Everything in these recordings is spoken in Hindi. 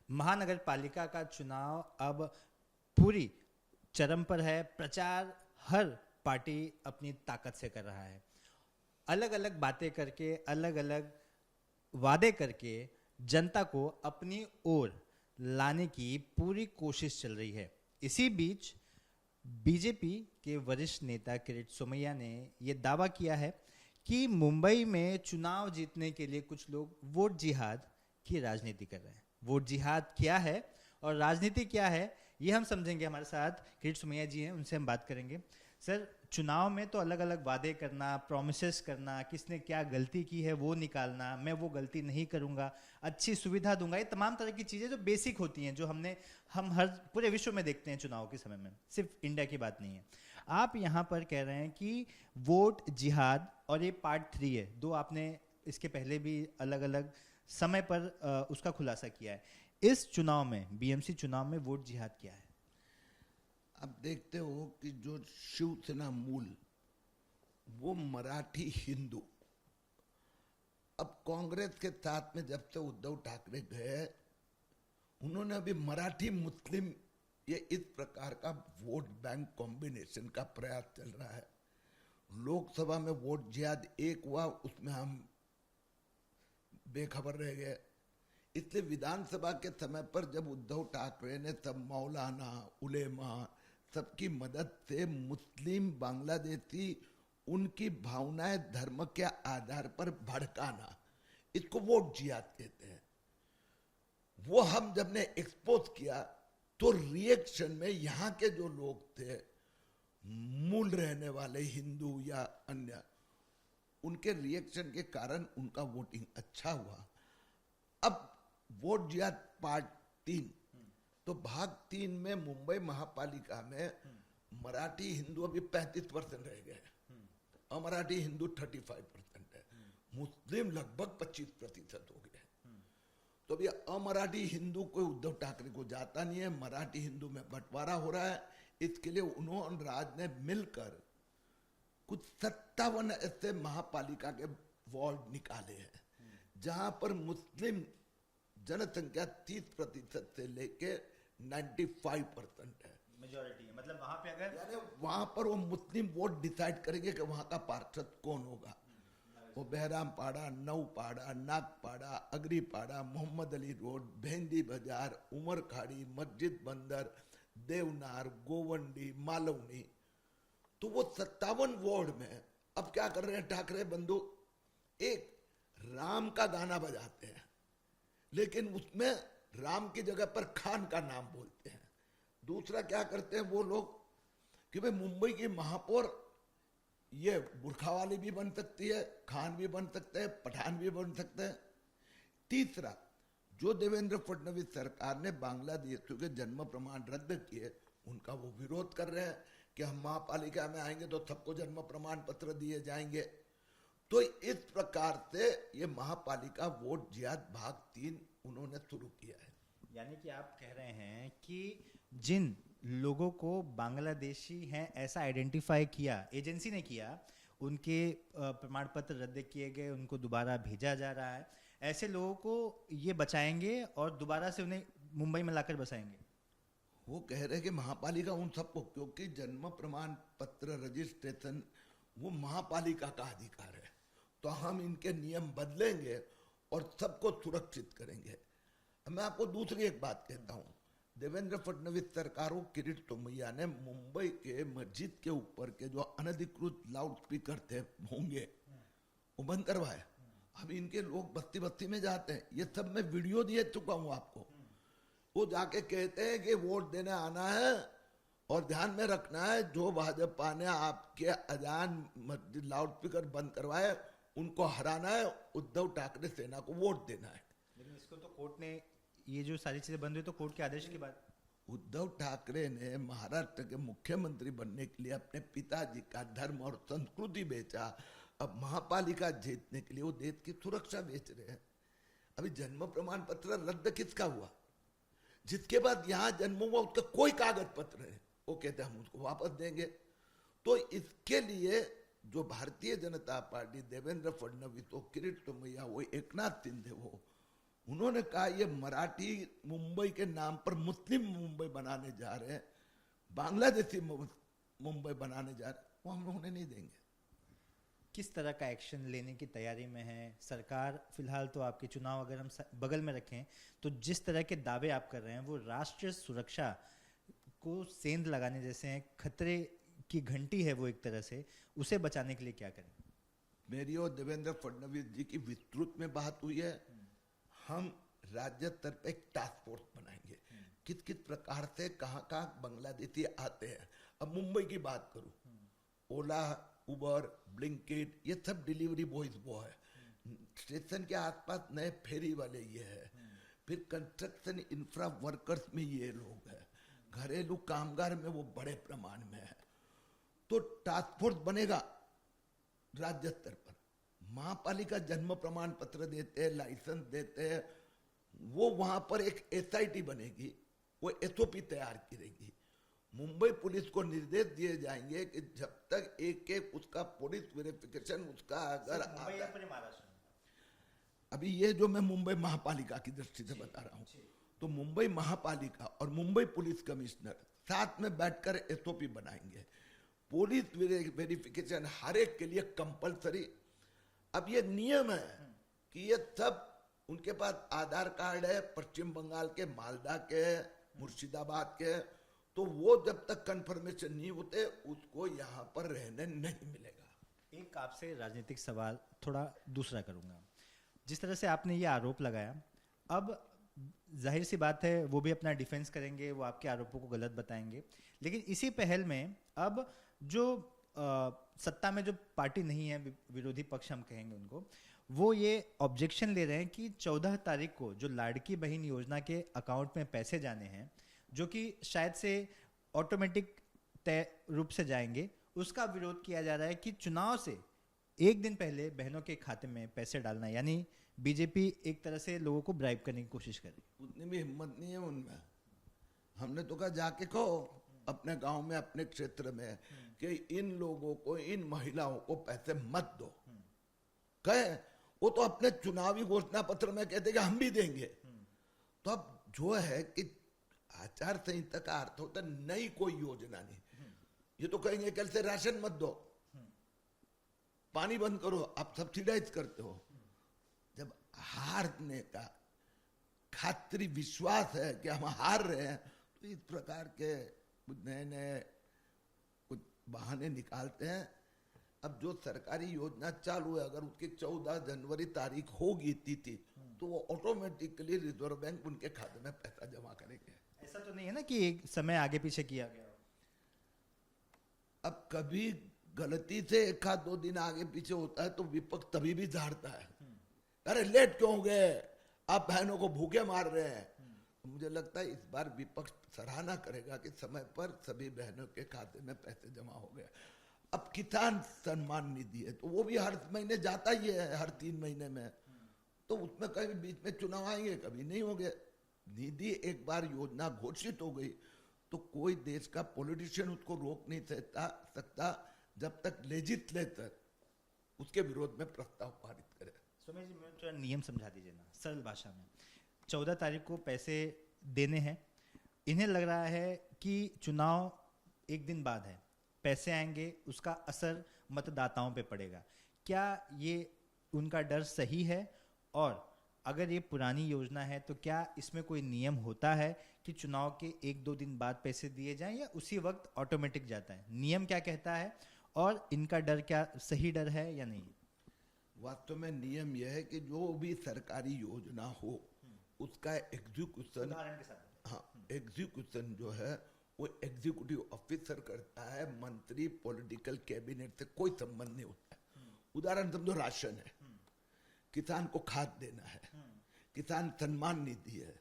महानगर पालिका का चुनाव अब पूरी चरम पर है। प्रचार हर पार्टी अपनी ताकत से कर रहा है, अलग अलग बातें करके, अलग अलग वादे करके जनता को अपनी ओर लाने की पूरी कोशिश चल रही है। इसी बीच बीजेपी के वरिष्ठ नेता किरीट सोमैया ने यह दावा किया है कि मुंबई में चुनाव जीतने के लिए कुछ लोग वोट जिहाद की राजनीति कर रहे हैं। वोट जिहाद क्या है और राजनीति क्या है, ये हम समझेंगे। हमारे साथ किरीट सोमैया जी हैं, उनसे हम बात करेंगे। सर, चुनाव में तो अलग अलग वादे करना, प्रोमिसेस करना, किसने क्या गलती की है वो निकालना, मैं वो गलती नहीं करूंगा, अच्छी सुविधा दूंगा, ये तमाम तरह की चीज़ें जो बेसिक होती हैं, जो हम हर पूरे विश्व में देखते हैं चुनाव के समय में, सिर्फ इंडिया की बात नहीं है। आप यहाँ पर कह रहे हैं कि वोट जिहाद, और ये पार्ट 3 है। दो आपने इसके पहले भी अलग अलग समय पर उसका खुलासा किया है। इस चुनाव में, बीएमसी चुनाव में वोट जिहाद क्या है? आप देखते हो कि जो शिवसेना मूल वो मराठी हिंदू, अब कांग्रेस के साथ में जब से उद्धव ठाकरे गए, उन्होंने अभी मराठी मुस्लिम ये इस प्रकार का वोट बैंक कॉम्बिनेशन का प्रयास चल रहा है। लोकसभा में वोट जिहाद एक हुआ, उसमें हम बेखबर रह गए। इसलिए विधानसभा के समय पर जब उद्धव ठाकरे ने सब मौलाना, उलेमा, सबकी मदद से मुस्लिम बांग्लादेशी उनकी भावनाएं धर्म के आधार पर भड़काना, इसको वोट जिहाद कहते हैं। वो हम जब ने एक्सपोज किया तो रिएक्शन में यहाँ के जो लोग थे, मूल रहने वाले हिंदू या अन्य, उनके रिएक्शन के कारण उनका वोटिंग अच्छा हुआ। अब वोट जिहाद पार्ट 3, तो भाग 3 में मुंबई महापालिका में मराठी हिंदू अभी 35% रह गए, अमराठी हिंदू 35% है, मुस्लिम लगभग 25% हो गए। तो अभी अमराठी हिंदू कोई उद्धव ठाकरे को जाता नहीं है, मराठी हिंदू में बंटवारा हो रहा है। इसके लिए उन्होंने राज ने मिलकर कुछ 57 ऐसे महापालिका के वार्ड निकाले हैं जहां पर मुस्लिम जनसंख्या 30% से लेके 95% है, मेजॉरिटी है। मतलब वहां पे अगर यानी वहां पर वो मुस्लिम वोट डिसाइड करेंगे कि वहां का पार्षद कौन होगा। वो बहरामपाड़ा, नौपाड़ा, नागपाड़ा, अग्रीपाड़ा, मोहम्मद अली रोड, भेंदी बाजार, उमरखाड़ी, मस्जिद बंदर, देवनार, गोवंडी, मालवनी, तो वो 57 वार्ड में अब क्या कर रहे हैं ठाकरे बंधु, एक राम का गाना बजाते हैं, लेकिन उसमें राम की जगह पर खान का नाम बोलते हैं। दूसरा क्या करते हैं वो लोग कि भाई मुंबई की महापौर ये बुरखा वाली भी बन सकती है, खान भी बन सकते हैं, पठान भी बन सकते हैं। तीसरा, जो देवेंद्र फडणवीस सरकार ने बांग्लादेशियों के जन्म प्रमाण रद्द किए, उनका वो विरोध कर रहे हैं कि हम महापालिका में आएंगे तो सबको जन्म प्रमाण पत्र दिए जाएंगे। तो इस प्रकार से ये महापालिका वोट जिहाद भाग 3 उन्होंने शुरू किया है। यानी कि आप कह रहे हैं कि जिन लोगों को बांग्लादेशी हैं ऐसा आइडेंटिफाई किया, एजेंसी ने किया, उनके प्रमाण पत्र रद्द किए गए, उनको दोबारा भेजा जा रहा है, ऐसे लोगों को ये बचाएंगे और दोबारा से उन्हें मुंबई में लाकर बसाएंगे। वो कह रहे हैं कि महापालिका उन सबको, क्योंकि जन्म प्रमाण पत्र रजिस्ट्रेशन वो महापालिका का अधिकार है, तो हम इनके नियम बदलेंगे और सबको सुरक्षित करेंगे। मैं आपको दूसरी एक बात कहता हूँ, देवेंद्र फडणवीस सरकार को किरीट सोमैया ने मुंबई के मस्जिद के ऊपर के जो अनधिकृत लाउड स्पीकर थे होंगे वो बंद करवाए। अब इनके लोग बस्ती बस्ती में जाते हैं, ये सब मैं वीडियो दिए चुका हूँ आपको। वो जाके कहते हैं कि वोट देने आना है और ध्यान में रखना है, जो भाजपा ने आपके अजान मस्जिद लाउड स्पीकर बंद करवाए उनको हराना है, उद्धव ठाकरे सेना को वोट देना है। लेकिन इसको तो कोर्ट ने, ये जो सारी चीजें बंद हुई तो कोर्ट के आदेश के बाद। उद्धव ठाकरे ने महाराष्ट्र के मुख्यमंत्री बनने के लिए अपने पिताजी का धर्म और संस्कृति बेचा। अब महापालिका जीतने के लिए वो देश की सुरक्षा बेच रहे हैं। अभी जन्म प्रमाण पत्र रद्द किसका हुआ? जिसके बाद यहाँ जन्म हुआ उसका कोई कागज पत्र है, वो कहते हैं हम उसको वापस देंगे। तो इसके लिए जो भारतीय जनता पार्टी, देवेंद्र फडणवीस हो, किरीट सोमैया हो, एकनाथ शिंदे हो, उन्होंने कहा ये मराठी मुंबई के नाम पर मुस्लिम मुंबई बनाने जा रहे हैं, बांग्लादेशी मुंबई बनाने जा रहे हैं, वो हम होने नहीं देंगे। किस तरह का एक्शन लेने की तैयारी में है सरकार? फिलहाल तो आपके चुनाव अगर हम बगल में रखें तो जिस तरह के दावे आप कर रहे हैं वो राष्ट्रीय सुरक्षा को सेंध लगाने जैसे हैं, खतरे की घंटी है वो एक तरह से, उसे बचाने के लिए क्या करें? मेरी और देवेंद्र फडणवीस जी की विस्तृत में बात हुई है। हम राज्य स्तर पर एक टास्क फोर्स बनाएंगे, किस किस प्रकार से कहाँ कहाँ बांग्लादेशी आते हैं। अब मुंबई की बात करूं, ओला, उबर, ब्लिंकिट, ये सब डिलीवरी बॉयज वो है। स्टेशन के आसपास नए फेरी वाले ये है, फिर कंस्ट्रक्शन इंफ्रा वर्कर्स में ये लोग हैं, घरेलू कामगार में वो बड़े प्रमाण में है। तो टास्क फोर्स बनेगा राज्य स्तर पर, महापालिका जन्म प्रमाण पत्र देते हैं, लाइसेंस देते हैं, वो वहां पर एक एसआईटी बनेगी, वो एसओपी तैयार करेगी। मुंबई पुलिस को निर्देश दिए जाएंगे कि जब तक एक एक उसका पुलिस वेरिफिकेशन उसका अगर अभी ये जो मैं मुंबई महापालिका की दृष्टि से बता रहा हूँ, तो मुंबई महापालिका और मुंबई पुलिस कमिश्नर साथ में बैठकर एसओपी बनाएंगे। पुलिस वेरिफिकेशन हर एक के लिए कंपलसरी। अब ये नियम है कि ये सब उनके पास आधार कार्ड है, पश्चिम बंगाल के, मालदा के, मुर्शिदाबाद के, तो वो जब तक कंफर्मेशन नहीं होते उसको यहाँ पर रहने नहीं मिलेगा। एक आपसे राजनीतिक सवाल थोड़ा दूसरा करूंगा। जिस तरह से आपने ये आरोप लगाया, अब जाहिर सी बात है वो भी अपना डिफेंस करेंगे, वो आपके आरोपों को गलत बताएंगे, लेकिन इसी पहल में अब जो सत्ता में जो पार्टी नहीं है, विरोधी पक्ष हम कहेंगे उनको, वो ये ऑब्जेक्शन ले रहे हैं कि 14 तारीख को जो लाड़की बहन योजना के अकाउंट में पैसे जाने हैं, जो कि शायद से ऑटोमेटिक तय रूप से जाएंगे, उसका विरोध किया जा रहा है कि चुनाव से एक दिन पहले बहनों के खाते में पैसे डालना, यानी बीजेपी एक तरह से लोगों को ब्राइब करने की कोशिश कर रही है। उतनी भी हिम्मत नहीं है उनमें। हमने तो कहा जाके कहो अपने गांव में, अपने क्षेत्र में, कि इन लोगों को, इन महिलाओं को पैसे मत दो। कहे वो तो अपने चुनावी घोषणा पत्र में कहते कि हम भी देंगे। तो अब जो है कि आचार संहिता का अर्थ होता है नई कोई योजना नहीं। ये तो कहेंगे कल से राशन मत दो, पानी बंद करो, आप सब्सिडाइज करते हो। जब हारने का खातरी विश्वास है कि हम हार रहे हैं, तो इस प्रकार के कुछ नए नए कुछ बहाने निकालते हैं। अब जो सरकारी योजना चालू है, अगर उसकी 14 जनवरी तारीख होगी तिथि, तो वो ऑटोमेटिकली रिजर्व बैंक उनके खाते में पैसा जमा करेंगे। ऐसा तो नहीं है ना कि एक समय आगे पीछे किया गया? अब कभी गलती से एक आध 2 दिन आगे पीछे होता है तो विपक्ष तभी भी झाड़ता है, अरे लेट क्यों गए, आप बहनों को भूखे मार रहे हैं। तो मुझे लगता है इस बार विपक्ष सराहना करेगा कि समय पर सभी बहनों के खाते में पैसे जमा हो गए। अब किसान सम्मान निधि है तो वो भी हर महीने जाता ही है, हर 3 महीने में, तो उसमें कभी बीच में चुनाव आएंगे, कभी नहीं होंगे। निधि एक बार योजना घोषित हो गई तो कोई देश का पॉलिटिशियन उसको रोक नहीं सकता जब तक लेजिस्लेचर उसके विरोध में प्रस्ताव पारित करे। सुमेश जी, मुझे थोड़ा नियम समझा दीजिए ना सरल भाषा में। 14 तारीख को पैसे देने हैं, इन्हें लग रहा है कि चुनाव एक दिन बाद है, पैसे आएंगे, उसका असर मतदाताओं पे पड़ेगा। क्या ये उनका डर सही है? और अगर ये पुरानी योजना है तो क्या इसमें कोई नियम होता है कि चुनाव के 1-2 दिन बाद पैसे दिए जाएं या उसी वक्त ऑटोमेटिक जाता है? नियम क्या कहता है और इनका डर क्या सही डर है या नहीं? वास्तव में नियम यह है कि जो भी सरकारी योजना हो उसका एग्जीक्यूशन, हाँ, एग्जीक्यूशन जो है वो एग्जीक्यूटिव ऑफिसर करता है, मंत्री पॉलिटिकल कैबिनेट से कोई संबंध नहीं होता है। उदाहरण समझो, राशन है, किसान को खाद देना है, किसान सम्मान निधि है,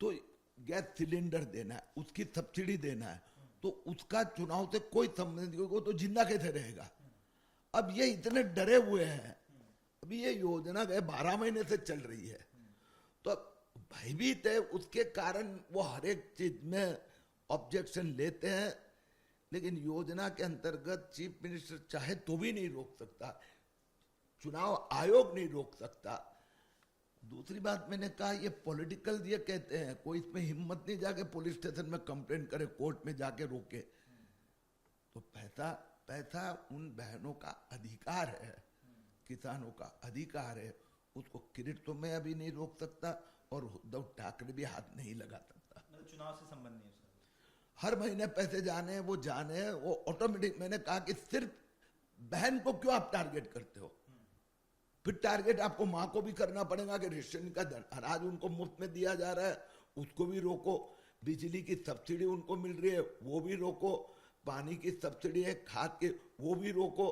तो गैस सिलेंडर देना है, उसकी सब्सिडी देना है, तो उसका चुनाव से कोई संबंध नहीं होगा, तो जिंदा कैसे रहेगा? अब ये इतने डरे हुए हैं, अभी ये योजना गए 12 महीने से चल रही है, तो अब भयभीत है, उसके कारण वो हर एक चीज में ऑब्जेक्शन लेते हैं। लेकिन योजना के अंतर्गत चीफ मिनिस्टर चाहे तो भी नहीं रोक सकता, चुनाव आयोग नहीं रोक सकता। दूसरी बात मैंने कहा, ये पॉलिटिकल ये कहते हैं, कोई इसमें हिम्मत नहीं जाके पुलिस स्टेशन में कंप्लेंट करे, कोर्ट में जाके रोके। तो पैसा उन बहनों का अधिकार है, किसानों का अधिकार है, उसको किरीट तो मैं अभी नहीं रोक सकता और उद्धव ठाकरे भी हाथ नहीं लगा सकता। मतलब चुनाव से संबंध नहीं है उसका। हर महीने पैसे जाने वो ऑटोमेटिक। मैंने कहा कि सिर्फ बहन को क्यों आप टारगेट करते हो? फिर टारगेट आपको माँ को भी करना पड़ेगा कि रेशन का अनाज उनको मुफ्त में दिया जा रहा है, उसको भी रोको। बिजली की सब्सिडी उनको मिल रही है, वो भी रोको। पानी की सब्सिडी है, खाद के, वो भी रोको।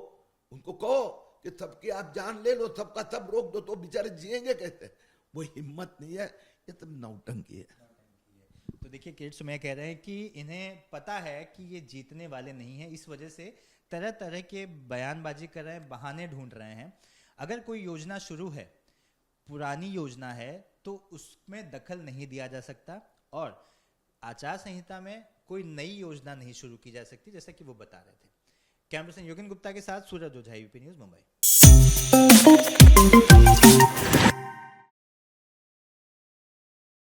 उनको कहो कि सबकी आप जान ले लो, सबका सब रोक दो, तो बेचारे जिएंगे कैसे? वो हिम्मत नहीं है, ये सब नौटंकी है। तो देखिए किरीट सुमैया कह रहे हैं कि इन्हें पता है कि ये जीतने वाले नहीं है, इस वजह से तरह तरह के बयानबाजी कर रहे हैं, बहाने ढूंढ रहे हैं। अगर कोई योजना शुरू है, पुरानी योजना है, तो उसमें दखल नहीं दिया जा सकता और आचार संहिता में कोई नई योजना नहीं शुरू की जा सकती, जैसा कि वो बता रहे थे। कैमरा पर्सन योगेन गुप्ता के साथ सूरज ओझा, यूपी न्यूज़, मुंबई।